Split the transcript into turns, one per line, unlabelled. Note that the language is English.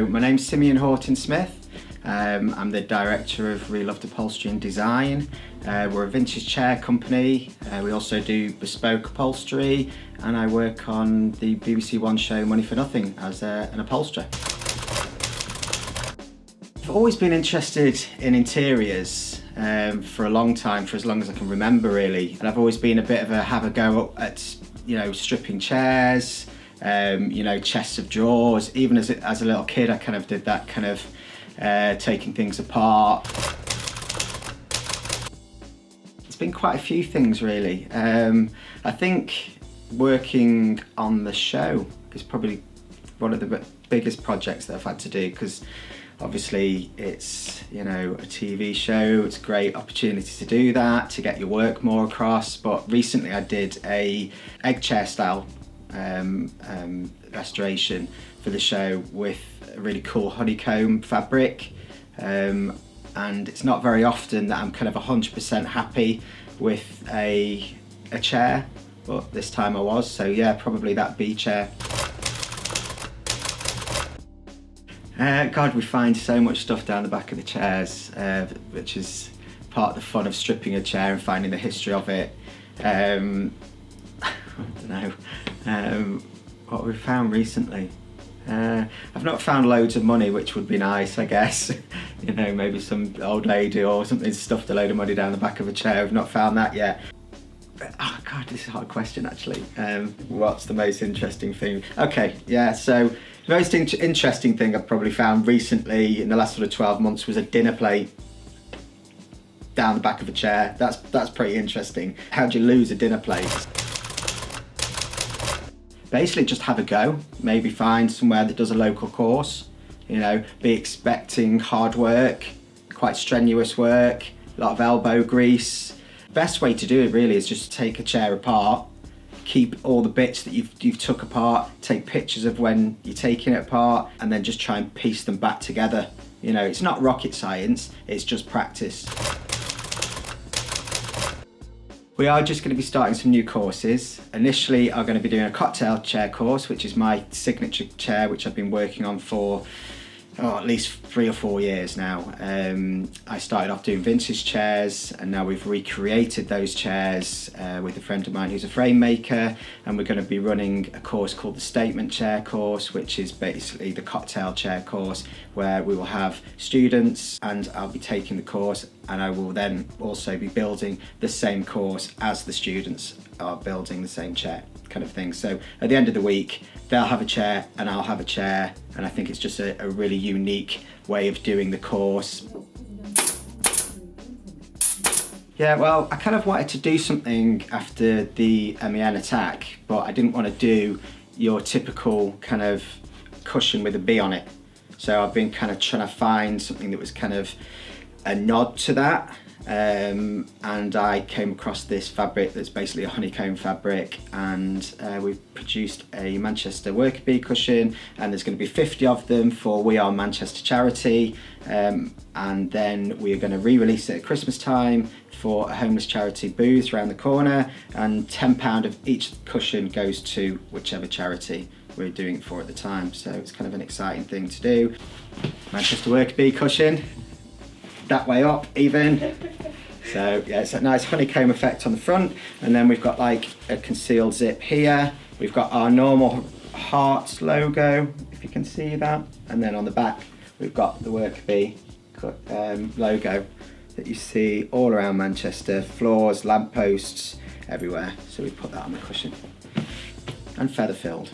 My name's Simion Smith. I'm the director of Reloved Upholstery and Design. We're a vintage chair company. We also do bespoke upholstery, and I work on the BBC One show Money for Nothing as an upholsterer. I've always been interested in interiors for a long time, for as long as I can remember really. And I've always been a bit of a have a go at, stripping chairs, chests of drawers. Even as a little kid, I kind of did that kind of taking things apart. It's been quite a few things really. I think working on the show is probably one of the biggest projects that I've had to do, because obviously it's a TV show. It's a great opportunity to do that, to get your work more across. But recently I did a egg chair style restoration for the show with a really cool honeycomb fabric, and it's not very often that I'm kind of 100% happy with a chair, but this time I was. So yeah, probably that B chair. God, we find so much stuff down the back of the chairs, which is part of the fun of stripping a chair and finding the history of it. I don't know what we've found recently. I've not found loads of money, which would be nice, I guess. Maybe some old lady or something stuffed a load of money down the back of a chair. I've not found that yet. Oh God, this is a hard question actually. What's the most interesting thing? Okay, yeah, so the most interesting thing I've probably found recently in the last sort of 12 months was a dinner plate down the back of a chair. That's pretty interesting. How do you lose a dinner plate? Basically just have a go. Maybe find somewhere that does a local course. Be expecting hard work, quite strenuous work, a lot of elbow grease. Best way to do it really is just take a chair apart, keep all the bits that you've took apart, take pictures of when you're taking it apart, and then just try and piece them back together. It's not rocket science, it's just practice. We are just going to be starting some new courses. Initially, I'm going to be doing a cocktail chair course, which is my signature chair, which I've been working on for at least 3 or 4 years now. I started off doing vintage chairs, and now we've recreated those chairs with a friend of mine who's a frame maker, and we're going to be running a course called the statement chair course, which is basically the cocktail chair course, where we will have students and I'll be taking the course, and I will then also be building the same course as the students are building the same chair, kind of thing. So at the end of the week, they'll have a chair and I'll have a chair, and I think it's just a really unique way of doing the course. Yeah, well, I kind of wanted to do something after the MEN attack, but I didn't want to do your typical kind of cushion with a B on it. So I've been kind of trying to find something that was kind of a nod to that. And I came across this fabric that's basically a honeycomb fabric, and we've produced a Manchester worker bee cushion, and there's going to be 50 of them for We Are Manchester charity, and then we are going to re-release it at Christmas time for a homeless charity booth around the corner, and £10 of each cushion goes to whichever charity we're doing it for at the time. So it's kind of an exciting thing to do. Manchester worker bee cushion, that way up even. So yeah, it's a nice honeycomb effect on the front, and then we've got like a concealed zip here. We've got our normal hearts logo, if you can see that, and then on the back we've got the worker bee logo that you see all around Manchester, floors, lampposts, everywhere. So we put that on the cushion, and feather filled.